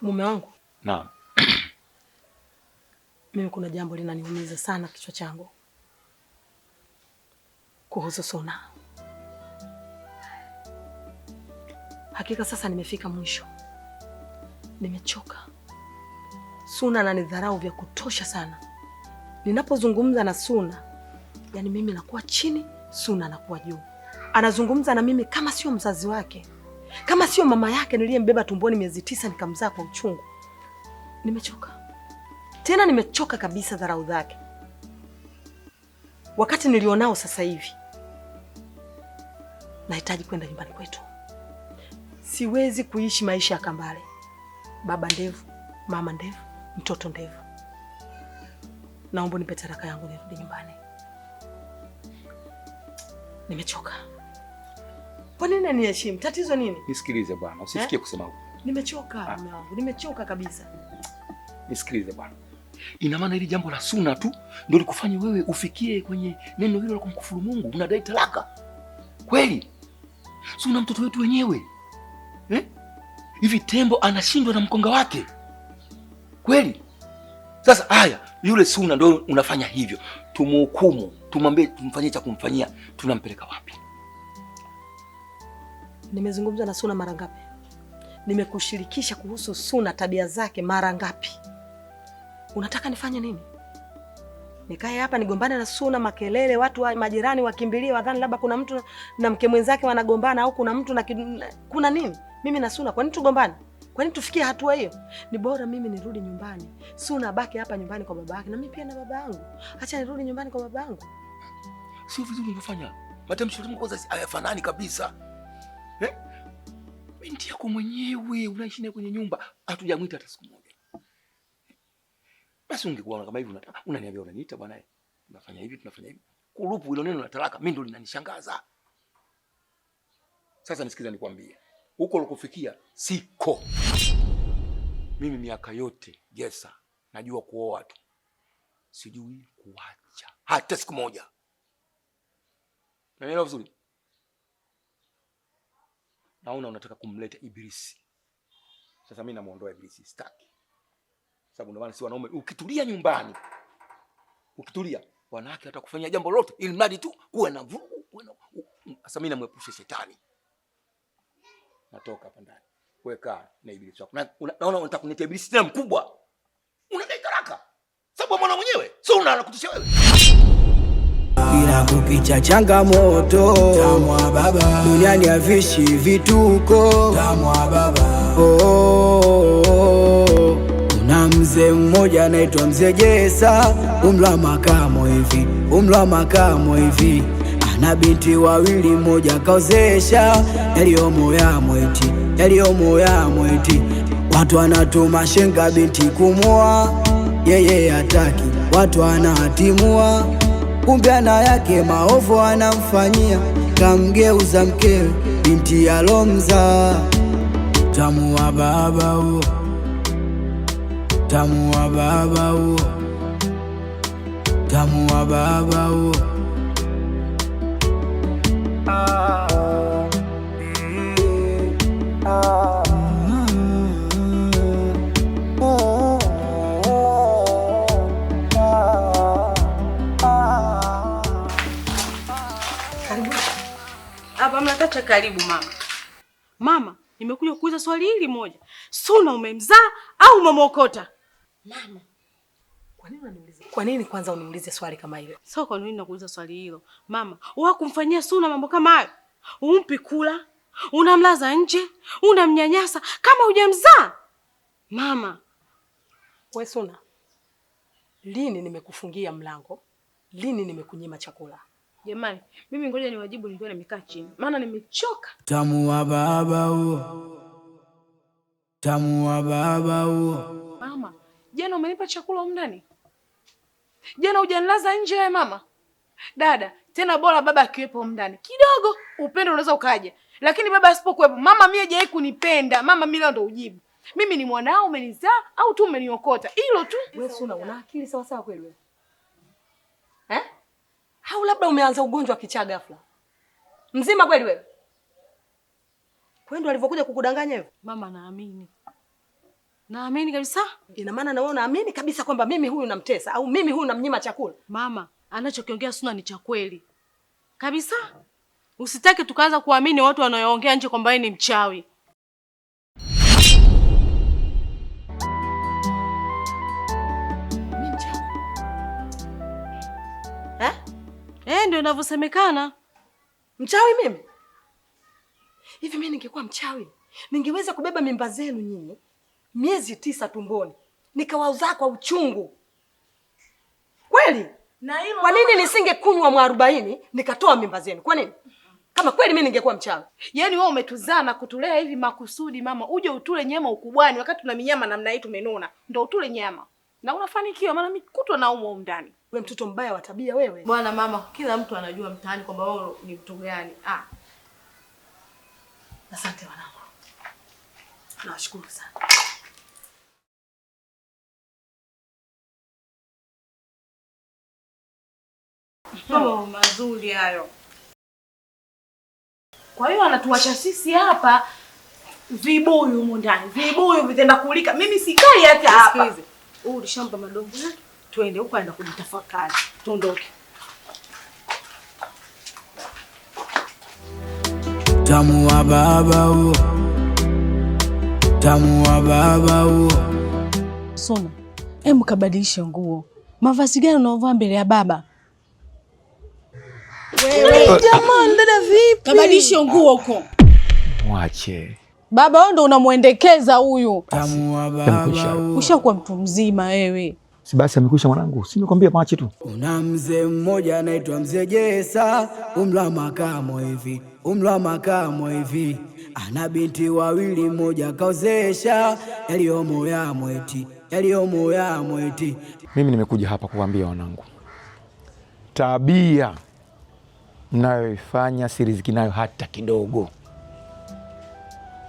Mume wangu. Naam. Mimi kuna jambo linaniumiza sana kichwa changu. Kuhusu Suna. Hakika sasa nimefika mwisho. Nimechoka. Suna ananidharau vya kutosha sana. Ninapozungumza na Suna, yani mimi nakuwa chini, Suna anakuwa juu. Anazungumza na mimi kama sio mzazi wake. Kama sio mama yake niliyembeba tumboni miezi 9 nikamzaa kwa uchungu. Nimechoka. Tena nimechoka kabisa dharau zake. Wakati nilionao sasa hivi, nahitaji kwenda nyumbani kwetu. Siwezi kuishi maisha ya kambale. Baba ndevu, mama ndevu, mtoto ndevu. Naomba nipe taraka yangu nirudi nyumbani. Nimechoka. Kwa nini niheshimu? Tatizo nini? Nisikilize bwana, usifikie kusema huko. Nimechoka mume wangu, nimechoka kabisa. Nisikilize bwana. Ina maana hili jambo la Suna tu ndio likufanye wewe ufikie kwenye neno hilo la kumkufuru Mungu, unadai talaka. Kweli? Suna mtoto wetu wenyewe. Hivi tembo anashindwa na mkonga wake? Kweli? Sasa haya, yule Suna ndio unafanya hivyo. Tumuhukumu, tumwambie tumfanyie cha kumfanyia, tunampeleka wapi? Nimezungumza na Suna mara ngapi? Nimekushirikisha kuhusu Suna tabia zake mara ngapi? Unataka nifanye nini? Nikae hapa nigombane na Suna makelele, watu wa majirani wakimbilie wadhani labda kuna mtu na mke mwenzake wanagombana au kuna mtu na kuna nini? Mimi na Suna kwa nini tugombane? Kwa nini tufikie hatua hiyo? Ni bora mimi nirudi nyumbani. Suna abaki hapa nyumbani kwa baba yake na mimi pia na baba yangu. Acha nirudi nyumbani kwa baba yangu. Sio vizuri unavyofanya. Matamshi yako kwanza hayafanani kabisa. Binti yako mwenyewe unaishi naye kwenye nyumba, hatujamuita hata siku moja. Basi ungekuwa kama hivi unataka, unaniambia unaniita bwana, tunafanya hivi, tunafanya hivi. Kurupu hilo neno la talaka mimi ndo linanishangaza. Sasa nisikiza nikwambie. Huko ulikofikia siko. Mimi miaka yote Gesa najua kuoa tu. Sijui kuacha hata siku moja. Naelewa vizuri? Naona unataka kumleta Ibilisi. Sasa mimi namuondoa Ibilisi, sitaki. Sababu ndio maana si wanaume ukitulia nyumbani. Ukitulia wanawake watakufanyia jambo lote ili mradi tu uwe na vugu, uwe na. Sasa mimi namuepusha shetani. Natoka hapa ndani. Weka na Ibilisi wako. Naona unataka kunitia Ibilisi tena mkubwa. Unadai talaka. Sababu mwana mwenyewe sio unakutisha wewe. Bila kupicha changamoto tamwa baba, duniani havishi vituko tamwa baba. Kuna mzee mmoja anaitwa Mzee Gesa, umri wa makamo hivi, ana binti wawili, mmoja kaozesha, yaliyomo yamo eti, watu wanatuma shenga binti kumwoa, yeye hataki, watu wanatimua, kumbe ana yake maovu anamfanyia, kamgeuza mkewe binti alomza. Tamu wa baba huo, tamu wa baba huo, tamu wa baba huo. Hapa mnatacha karibu mama. Mama, nimekuja kuuliza swali hili moja. Suna umemzaa au umemwokota? Mama, kwa nini unaniuliza? Kwa nini kwanza uniulize swali kama hilo? Sio kwa nini nakuuliza swali hilo. Mama, wewe kumfanyia Suna mambo kama hayo? Umpi kula, unamlaza nje, unamnyanyasa kama hujamzaa? Mama, wewe Suna, lini nimekufungia mlango? Lini nimekunyima chakula? Jamani, mimi ngoja niwajibu nikiwa nimekaa chini. Maana nimechoka. Tamu wa baba huo, tamu wa baba huo. Mama, jana umenipa chakula huko ndani? Jana hujanilaza nje wewe mama? Dada, tena bora baba akiwepo huko ndani. Kidogo upendo unaweza ukaja. Lakini baba asipokuwepo, mama mimi hajawahi kunipenda. Mama mimi leo ndo ujibu. Mimi ni mwanao umenizaa au tu umeniokota? Hilo tu. Wewe Suna una akili sawa sawa kweli wewe? Au labda umeanza ugonjwa wa kichaa ghafla? Mzima kweli wewe? Kwa ndio alivyokuja kukudanganya hivyo? Mama naamini. Naamini kabisa. Ina maana na wewe unaamini kabisa kwamba mimi huyu namtesa au mimi huyu namnyima chakula? Mama, anachokiongea Suna ni cha kweli. Kabisa. Usitake tukaanza kuamini watu wanaoongea nje kwamba yeye ni mchawi. Mimi mchawi? Ndio inavyosemekana. Mchawi mimi? Hivi mimi ningekuwa mchawi, ningeweza kubeba mimba zenu nyinyi miezi 9 tumboni, nikawauzaa kwa uchungu. Kweli? Na hilo kwa nini nisingekunywa mwarobaini nikatoa mimba zenu? Kwa nini? Kama kweli mimi ningekuwa mchawi. Yaani wewe umetuzaa na kutulea hivi makusudi mama, uje utule nyama ukubwani wakati tuna minyama namna hii tumenona. Ndio utule nyama. Na unafanikiwa maana mikutwa na umo ndani. Wewe mtoto mbaya wa tabia wewe. Bwana mama, kila mtu anajua mtaani kwamba wewe ni mtu gani. Asante wanangu. Nawashukuru sana. Mazuri hayo. Kwa hiyo anatuacha sisi hapa vibuyu humu ndani. Vibuyu vitenda kulika. Mimi sikai hata hapa. Sikilize. Ulishamba madongo yake. Twende huko aenda kujitafakari. Tuondoke. Tamu wa baba huo. Tamu wa baba huo. Sona, hebu kabadilisha nguo. Mavazi gani unaovaa mbele ya baba? Wewe jamani, dada vipi? Kabadilisha nguo huko. Mwache. Baba wewe ndo unamuendekeza huyu. Tamu wa baba huo. Ushakuwa mtu mzima wewe. Si basi amekwisha mwanangu. Si nimekwambia mwache tu. Una mzee mmoja anaitwa Mzee Jesa, umla makamo hivi. Umla makamo hivi. Ana binti wawili, mmoja kaozesha, yaliyomo ya mweti. Yaliyomo ya mweti. Mimi nimekuja hapa kuambia wanangu, tabia mnayoifanya si riziki nayo hata kidogo.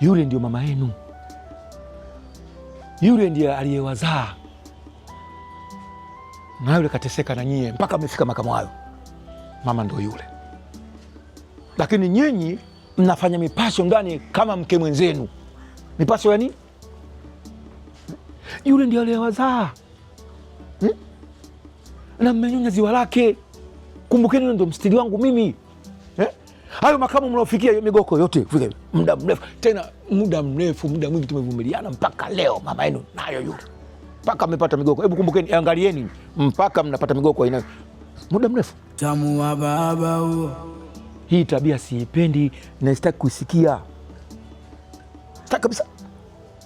Yule ndio mama yenu, yule ndiye aliyewazaa, na yule kateseka na nyie mpaka amefika makamo hayo. Mama ndio yule, lakini nyinyi mnafanya mipasho ndani kama mke mwenzenu. Mipasho ya nini? Yule ndiye aliyewazaa na mmenyonya ziwa lake. Kumbukeni yule ndo mstiri wangu mimi. Hayo makamu mnaofikia migoko yote fika muda mrefu, tena muda mrefu, muda mwingi tumevumiliana mpaka leo mama yenu nayo yule. Mpaka mmepata migoko. Hebu kumbukeni, angalieni mpaka mnapata migoko ina muda mrefu. Tamu wa baba huo. Hii tabia siipendi na sitaki kuisikia. Sitaki kabisa.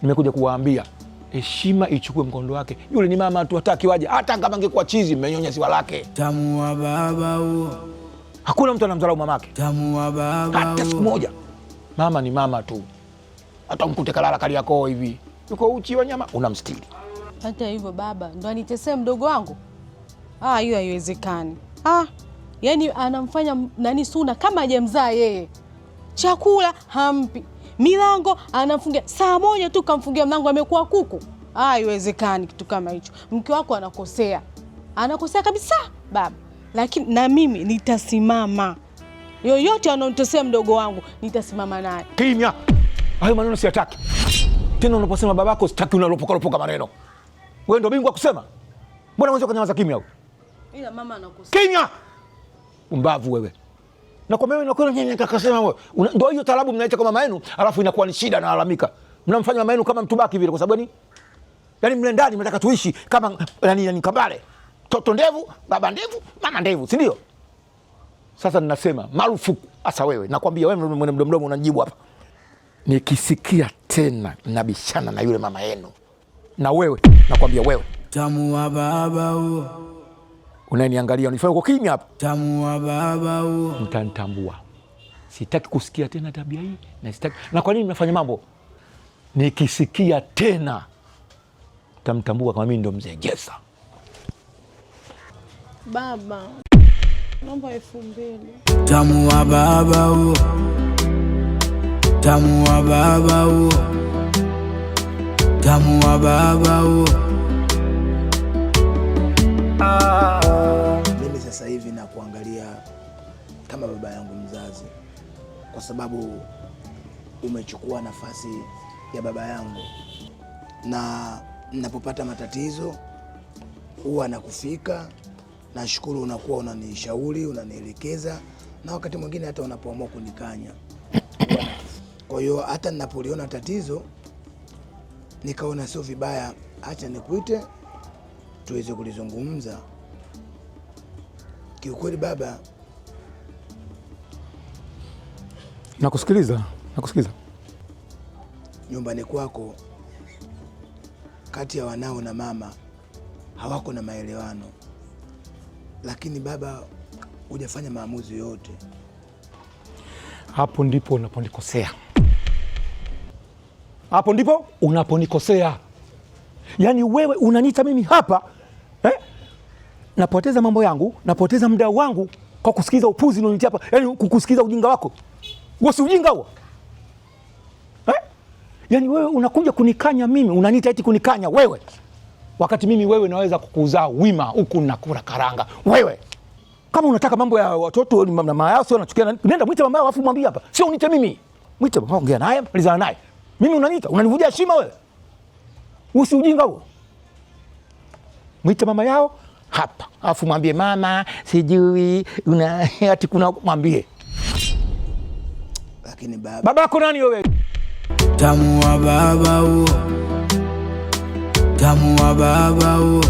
Nimekuja kuwaambia heshima ichukue mkondo wake. Yule ni mama tu, hataki waje. Hata kama angekuwa chizi mmenyonya ziwa lake. Tamu wa baba huo. Hakuna mtu anamdharau mamake. Tamu wa baba huo. Hata siku moja. Mama ni mama tu. Hata mkute kalala Kariakoo hivi, yuko uchi wa nyama, unamstiri. Hata hivyo baba ndo anitesea mdogo wangu. Hiyo haiwezekani. Yaani anamfanya nani Suna kama hajamzaa yeye. Chakula hampi. Milango anamfungia. Saa moja tu kamfungia mlango amekuwa kuku. Haiwezekani kitu kama hicho. Mke wako anakosea. Anakosea kabisa baba. Lakini na mimi nitasimama. Yoyote anaonitesea mdogo wangu nitasimama naye. Kimya. Hayo maneno siyataki. Tena unaposema babako sitaki unalopoka maneno. Wewe ndio bingwa kusema. Mbona unaweza kunyamaza kimya huko? Ila mama anakosea. Kimya. Umbavu wewe. Na kwa mimi nakuwa nyenye kakasema wewe. Ndio hiyo talabu mnaita kwa mama yenu, alafu inakuwa ni shida na alalamika. Mnamfanya mama yenu kama mtubaki vile kwa sababu nini? Yaani mle ndani mnataka tuishi kama yani Kambale. Toto ndevu, baba ndevu, mama ndevu, si ndio? Sasa ninasema marufuku. Asa wewe, nakwambia wewe mwenye mdomo unanijibu hapa. Nikisikia tena nabishana na yule mama yenu. Na wewe, nakwambia wewe. Tamu wa baba huo. Unaniangalia, unifanya uko kimya hapa. Tamu wa baba huo. Mtanitambua. Sitaki kusikia tena tabia hii na sitaki. Na kwa nini mnafanya mambo? Nikisikia tena mtamtambua kama mimi ndo Mzee Jesa. Baba, naomba 2000. Tamu wa baba huo. Tamu wa baba huo. Tamu wa baba huo. Mimi sasa hivi na kuangalia kama baba yangu mzazi, kwa sababu umechukua nafasi ya baba yangu. na ninapopata matatizo huwa nakufika. Nashukuru unakuwa unanishauri, unanielekeza, na wakati mwingine hata unapoamua kunikanya. Kwa hiyo hata ninapoliona tatizo nikaona sio vibaya, acha nikuite tuweze kulizungumza. Kiukweli baba, nakusikiliza. Nyumbani kwako kati ya wanao na mama hawako na maelewano, lakini baba hujafanya maamuzi yote. Hapo ndipo unaponikosea. Hapo ndipo unaponikosea. Yaani wewe unaniita mimi hapa napoteza mambo yangu, napoteza muda wangu kwa kusikiza upuzi unanitia hapa. Yaani kukusikiza ujinga wako. Wewe si ujinga huo? Yaani wewe unakuja kunikanya mimi, unaniita eti kunikanya wewe. Wakati mimi wewe naweza kukuzaa wima huku nakula karanga. Wewe kama unataka mambo ya watoto na mama yao sio unachukia, nenda mwite mama yao afu mwambie hapa. Sio unite mimi. Mwite mama, ongea naye, malizana naye. Mimi unaniita, unanivunjia heshima wewe. Usi ujinga huo. Mwite mama yao hapa. Afu mwambie mama, sijui ati kuna mwambie. Lakini baba. Babako nani wewe? Tamu wa baba huo. Tamu wa baba huo.